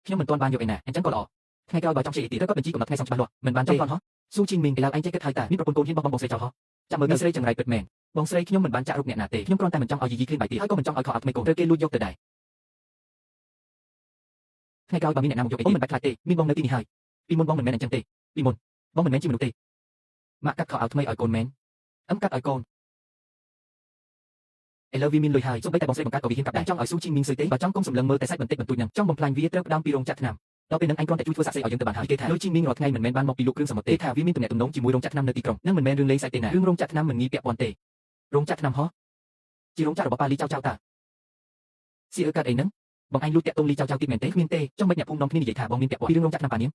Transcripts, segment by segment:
ខ្ញុំមិនទាន់បានយកឯណាអញ្ចឹងក៏ល្អថ្ងៃក្រោយបើចង់ជាអ៊ីទីក៏បញ្ជីកំណត់ថ្ងៃសំច្បាស់លាស់មិនបានចង់ផងហ៎ស៊ូជីងមីងឥឡូវឯងចេះគិតហើយតើមានប្រពន្ធកូនហ៊ានបោះបង់បងស្រីចោលហ៎ចាំមើលស្រីចង្រៃពិតមែនបងស្រីខ្ញុំមិនបានចាក់រូបអ្នកណាទេខ្ញុំគ្រាន់តែមិនចង់ឲ្យយីយីឃើញបាយទៀតហើយក៏មិនចង់ឲ្យខកអត់ថ្មីកូនត្រូវគេលួចយកទៅដែរថ្ងៃក្រោយបើមានអ្នកណាមកយកអ៊ីទីមិនបាច់ខ្លាចទេមានបងនៅទីនេះហើយពីមុនបងមិនមែនអញ្ចឹងទេពីមុនបងមិនមែនជាមនុស្សទេម៉ាក់កាត់ខោអាវថ្មីឲ្យកូនមែនកាត់ឲ្យកូនឥឡូវវាមានលុយហើយសូម្បីតែបងស្រីបង្កើតក៏វាហ៊ានកាប់ដែរចង់ឲ្យស៊ូជីងមីងស៊ុយទេបើចង់គុំសម្លឹងមើលតែសាច់បន្តិចបន្តួចហ្នឹងចង់បំផ្លាញវាត្រូវផ្ដើមពីរោងចក្រថ្នាំដល់ពេលហ្នឹងអញគ្រាន់តែជួយធ្វើសាក់សីឲ្យយើងទៅបានហើយគេថាលុយជីងមីងរាល់ថ្ងៃមិនមែនបានមកពីលក់គ្រឿងសមុទ្រទេថាវាមានទំនាក់ទំនងជាមួយរោងចក្រថ្នាំនៅទីក្រុងនឹងមិនមែនរឿងលេងសើចទេណារឿងរោងចក្រថ្នាំមិនងាយពាក់ព័ន្ធទេរោងចក្រថ្នាំហ៎ជារោងចក្ររបស់ប៉ាលីចៅតាស៊ីអើកាត់អីហ្នឹងបងអញលួចតាក់ទងលីចៅទៀតមែនទេគ្មានទេចង់មិនអ្នកភូមិនាំគ្នានិយាយថាបងមានពាក់ព័ន្ធពីរឿងរោងចក្រថ្នាំប៉ានាង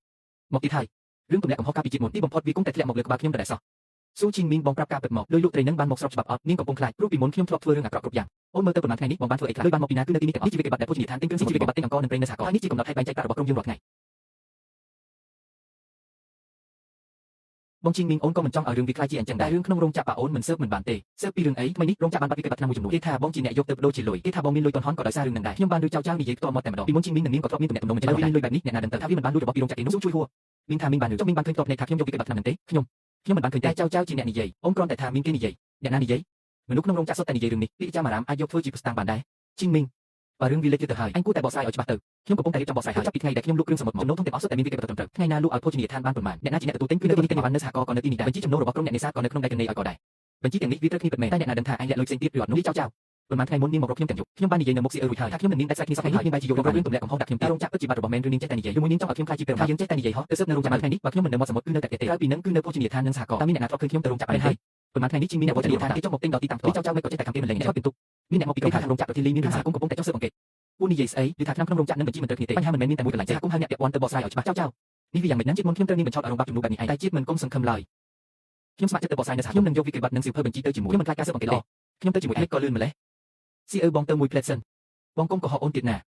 មកទៀតហើយរឿងទម្លាក់កំហុសការពីជាតិមុនទីបំផុតវាគង់តែធ្លាក់មកលើក្បាលខ្ញុំតែដែរសោះស៊ូជីងមីងបងប្រាប់ការពិតមកលុយលក់ត្រីនឹងបានមកស្របច្បាប់អត់នាងកំពុងខ្លាចព្រោះពីមុនខ្ញុំធ្លាប់ធ្វើរឿងអាក្រក់គ្រប់យ៉ាងអូនមើលទៅប៉ុន្មានថ្ងៃនេះបងបានធ្វើអីខ្លះលុយបានមកពីណាគឺនៅទីនេះទាំងអស់នេះជីវិតគេបាត់តែភោជនីយដ្ឋានទិញគ្រឿងសមុទ្រជីវិតគេបាត់ទិញអង្គរនិងប្រេងនៅសហគមន៍ហើយនេះជាកំណត់ហេតុបែងចែកប្រាក់របស់ក្រុមយើងរាល់ថ្ងៃបងជីងមីងអូនក៏មិនចង់ឲ្យរឿងវាខ្លាចជាអញ្ចឹងដែររឿងក្នុងរោងចក្រប៉ាអូនមិនស៊ើបមិនបានទេសើបពីរឿងអីថ្មីនេះរោងចក្របានបាត់ពីគេបាត់ឆ្នាំមួយចំនួនគេថាបងជាអ្នកយកទៅបដូរជាលុយគេថាបងមានលុយតន់ហន់ក៏ដោយសាររឿងនឹងដែរខ្ញុំបានឮចៅនិយាយផ្ទាល់មកតែម្ដងពីមុនជីងមីងនិងនាងក៏ធ្លាប់មានទំនាក់ទំនងមិនចឹងដែរលុយបែបនេះអ្នកណាដឹងទៅថាវាមិនបានលួចរបស់ពីរោងចក្រគេនោះជួយហួរមីងថាមីងបានឮចុះមីងបានឃើញតបនេះថាខ្ញុំយកពីគេបាត់ឆ្នាំនឹងទេខ្ញុំមិនបានឃើញតែចៅជាអ្នកនិយាយអូនគ្រាន់តែថាមានគេនិយាយអ្នកណានិយាយមនុស្សក្នុងរោងចក្រសុទ្ធតែនិយាយរឿងនេះពាក្យចាំអារ៉ាមអាចយកធ្វើជាស្តាំបានដែរជីងមីងបើរឿងវាលេចទៅហើយអញគួរតែបកស្រាយឲ្យច្បាស់ទៅខ្ញុំកំពុងតែរៀបចំបកស្រាយហើយចាប់ពីថ្ងៃដែលខ្ញុំលក់គ្រឿងសមុទ្រចំណូលធំទាំងអស់សុទ្ធតែមានវិកេត្រឹមត្រូវថ្ងៃណាលក់ឲ្យភោជនីយដ្ឋានបានប៉ុន្មានអ្នកណាជាអ្នកទទួលទិញគឺនៅទីនេះទាំងបាននៅសហគមន៍ក៏នៅទីនេះដែរបញ្ជីចំណូលរបស់ក្រុមអ្នកនេសាទក៏នៅក្នុងដៃកណេឲ្យក៏ដែរបញ្ជីទាំងនេះវាត្រូវគ្នាពិតមែនតែអ្នកណាដឹងថាអញលាក់លុយផ្សេងទៀតឬអត់នោះចៅប៉ុន្មានថ្ងៃមុននាងមករកខ្ញុំទាំងយប់ខ្ញុំបាននិយាយនៅមុខស៊ីអឺរួចហើយថាខ្ញុំនឹងនាងដាច់ស្រេចគ្នាសោះហើយនាងបែរជាយករករឿងទម្លាក់កំហុសដាក់ខ្ញុំទីរោងចក្រពិតជាបាត់របស់មែនឬនាងចេះតែនិយាយជាមួយនាងចង់ឲ្យខ្ញុំខ្លាចជាពេលថាយើងចេះតែនិយាយហោះទៅស៊ើបនៅរោងចក្រថ្ងៃនេះបើខ្ញុំមិននៅមាត់សមុទ្រគឺនៅតែផ្ទះទេក្រោយពីនឹងគឺនៅភោជនីយដ្ឋាននិងសហគមន៍តើមានអ្នកណាធ្លាប់ឃើញខ្ញុំទៅរោងចក្រហើយប៉ុន្មានថ្ងៃនេះជីមីអ្នកភោជនីយដ្ឋានគេចុះមកទិញដល់ទីតាំងផ្ទាល់ចៅមិនក៏ចេះតែកម្មពីម្លេងអ្នកពីទុកមានអ្នកមកពីក្រុមថារោងចក្រប្រធានលីមានរឿងសហគមន៍កំពុងតែចុះស៊ើបអង្កេតពួកនិយាយស្អីឬថាក្នុងរោងចក្រនឹងបញ្ជីមិនត្រូវគ្នាទេបញ្ហាមិនមែនមានតែមួយកន្លែងសហគមន៍ហើយអ្នកពាក់ព័ន្ធទៅបកស្រាយឲ្យច្បាស់ចៅនេះវាយ៉ាងម៉េចហ្នឹងជាតិមុនខ្ញុំត្រូវនាងបញ្ឆោតអារម្មណ៍បាក់ជំនួសបែបនេះឯងតែជាតិមិនកុំសង្ឃឹមឡើយខ្ញុំស្ម័គ្រចិត្តទៅបកស្រាយនៅសហខ្ញុំនឹងយកវិកេប័ត្រនិងសៀវភៅបញ្ជីទៅជាមួយខ្ញុំមិនខ្លាចការស៊ើបអង្កេតល្អខ្ញុំទៅជាមួយឯងក៏លឿនម្លេះស៊ីអើបងទៅមួយផ្លែតសិនបងកុំកុហកអូនទៀតណា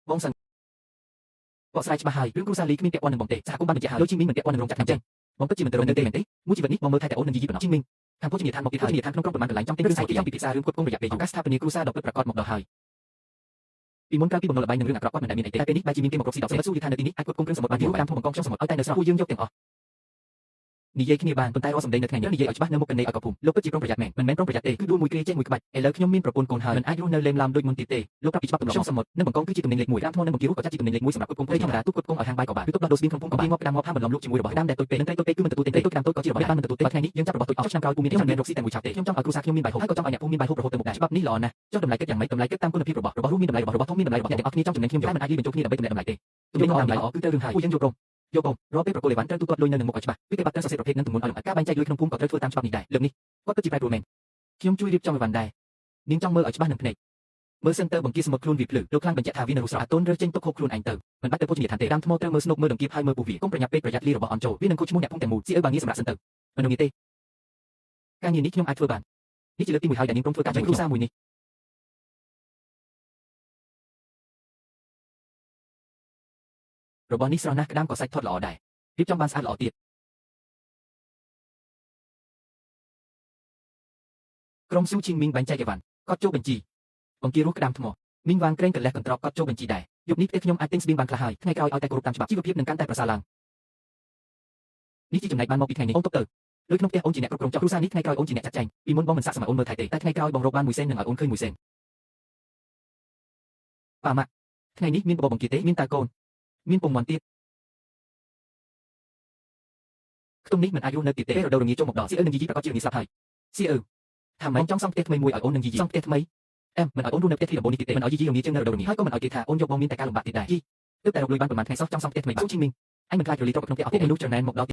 បងសឹងបកស្រាយច្បាស់ហើយរឿងគ្រូសាលីគ្មានពាក់ព័ន្ធនឹងបងទេសហគមន៍បានបញ្ជាក់ហើយលោកជីមីងមិនពាក់ព័ន្ធនឹងរោងចក្រហ្នឹងចឹងបងពិតជាមិនទៅរកនៅទេមែនទេមួយជីវិតនេះបងមើលថែតែអូននឹងយីយីប៉ុណ្ណោះជីមីងខាងភោជនីយដ្ឋានមកទៀតហើយភោជនីយដ្ឋានក្នុងក្រុងប្រមាណកន្លែងចង់ទិញរឿងស្អីគេចង់ពិភាក្សាររឿងគ្រប់គ្រងរយៈពេលយូរការស្ថាបនាគ្រូសាដ៏ពិតប្រាកដមកដល់ហើយពីមុនកាលពីបំណុលលបែងនឹងរឿងអាក្រក់គាត់មិនដែលមានអីទេតែពេលនេះបែរជាមានគេមករកស៊ីដល់ស៊ូយដ្ឋាននៅទីនេះអាចគ្រប់គ្រងគ្រឿងសមុទ្របានយូរតាមភូមិបង្កងខ្ញុំសមុទ្រឲ្យតែនៅស្រស់ពួកយើងយកទាំងអស់និយាយគ្នាបានប៉ុន្តែរាល់សម្ដីនៅថ្ងៃនេះនិយាយឲ្យច្បាស់នៅមុខកណេឲ្យកភូមិលោកពិតជាប្រុងប្រយ័ត្នមែនមិនមែនប្រុងប្រយ័ត្នទេគឺដួលមួយគ្រាចេះមួយក្បាច់ឥឡូវខ្ញុំមានប្រពន្ធកូនហើយមិនអាចរស់នៅលេមឡាមដូចមុនទៀតទេលោកប្រាប់ពីច្បាប់ទម្លាប់សមុទ្រនិងបង្កងគឺជាទំនិញលេខ1តាមថ្មនិងបង្គារក៏ចាត់ជាទំនិញលេខ1សម្រាប់គ្រប់គ្រងព្រៃធម្មតាទូគ្រប់គ្រងឲ្យហាងបាយក៏បានឬទុកដោះដូរស្បៀងក្នុងភូមិក៏បានងាប់ក្តាមងាប់ហាមបន្លំលក់ជាមួយរបស់ក្តាមដែលទុយពេកនិងត្រីទុយពេកគឺមិនទទួលទិញទេទុយក្តាមទុយក៏ជារបស់បានមិនទទួលទេថ្ងៃនេះយើងចាប់របស់ទុយអស់ឆ្នាំក្រោយពូមានខ្ញុំមិនមែនរកស៊ីតែមួយឆាប់ទេខ្ញុំចង់ឲ្យគ្រួសារខ្ញុំមានបាយហូបហើយក៏ចង់ឲ្យអ្នកភូមិមានបាយហូបរហូតទៅមុខដែរច្បាប់នេះល្អណាស់ចុះតម្លៃគិតយ៉ាងម៉េចតម្លៃគិតតាមគុណភាពរបស់រួមមានតម្លៃរបស់ធំមានតម្លៃរបស់អ្នកទាំងអស់គ្នាចង់ចំណេញខ្ញុំយកតែមិនអាចលាយបញ្ចូលគ្នាដើម្បីតម្លៃទេទំនិញតម្លៃល្អគឺត្រូវរឿងហើយពួកយើងយកព្រមយកបងរាល់ពេលប្រកូលអីវ៉ាន់ត្រូវទូទាត់លុយនៅនឹងមុខឲ្យច្បាស់ពីគេបាត់ត្រូវសរសេរប្រភេទនឹងទម្ងន់ឲ្យលម្អិតការបែងចែកលុយក្នុងភូមិក៏ត្រូវធ្វើតាមច្បាប់នេះដែរលើកនេះគាត់ពិតជាប្រែប្រួលមែនខ្ញុំជួយរៀបចំអីវ៉ាន់ដែរនាងចង់មើលឲ្យច្បាស់នឹងភ្នែកមើលសិនទៅបង្គាសមុទ្រខ្លួនវាភ្លឺលោកខ្លាំងបញ្ជាក់ថាវានៅរស់ស្រស់អាតូនរើចេញទុកហូបខ្លួនឯងទៅមិនបាច់ទៅភោជនីយដ្ឋានទេតាមថ្មត្រូវមើលស្នុកមើលដង្កៀបហើយមើលពូវាកុំប្រញាប់ពេកប្រយ័ត្នលីរបស់អន់ចូលវានឹងខូចឈ្មោះអ្នកភូមិទាំងមូលស៊ីអើបាងារសម្រាប់សិនទៅមិនងាយទេការងារនេះខ្ញុំអាចធ្វើបាននេះជាលើកទី1ហើយដែលនាងព្រមធ្វើការជួយគ្រួសារមួយនេះរបស់នេះស្រស់ណាស់ក្តាមក៏សាច់ថតល្អដែររៀបចំបានស្អាតល្អទៀតក្រុមស៊ូជីងមីងបែងចែកអីវ៉ាន់កត់ចូលបញ្ជីបង្គារស់ក្តាមថ្មមីងវ៉ាងក្រែងកលេះកន្ត្រកកត់ចូលបញ្ជីដែរយប់នេះផ្ទះខ្ញុំអាចទិញស្បៀងបានខ្លះហើយថ្ងៃក្រោយឲ្យតែគោរពតាមច្បាប់ជីវភាពនឹងកាន់តែប្រសើរឡើងនេះជាចំណែកបានមកពីថ្ងៃនេះអូនទុកទៅលុយក្នុងផ្ទះអូនជាអ្នកគ្រប់គ្រងចុះគ្រួសារនេះថ្ងៃក្រោយអូនជាអ្នកចាត់ចែងពីមុនបងមិនសាកសមឲ្យអូនមើលថែទេតែថ្ងៃក្រោយបងរកបាន1សេននឹងឲ្យអូនឃើញ1សេនប៉ាម៉ាក់ថ្ងៃនេះមានបបបង្គាទេមានតើកូនមានពងមាន់ទៀតខ្ទង់នេះមិនអាចរស់នៅទៀតទេពេលរដូវរងាចូលមកដល់ស៊ីអើនឹងយីយីប្រកាសជាងាយស្លាប់ហើយស៊ីអើថាមិនចង់សង់ផ្ទះថ្មីមួយឲ្យអូននឹងយីយីសង់ផ្ទះថ្មីមិនឲ្យអូនរស់នៅផ្ទះទីដំបូងនេះទៀតទេមិនឲ្យយីយីរងាជាងនៅរដូវរងាហើយក៏មិនឲ្យគេថាអូនយកបងមានតែការលំបាកទៀតដែរយីទើបតែរកលុយបានប្រហែលថ្ងៃសោះចង់សង់ផ្ទះថ្មីស៊ូជីងមីងអញមិនខ្លាចរលីទ្រព្យក្នុងផ្ទះអស់ទេឯនោះចំណែនមកដល់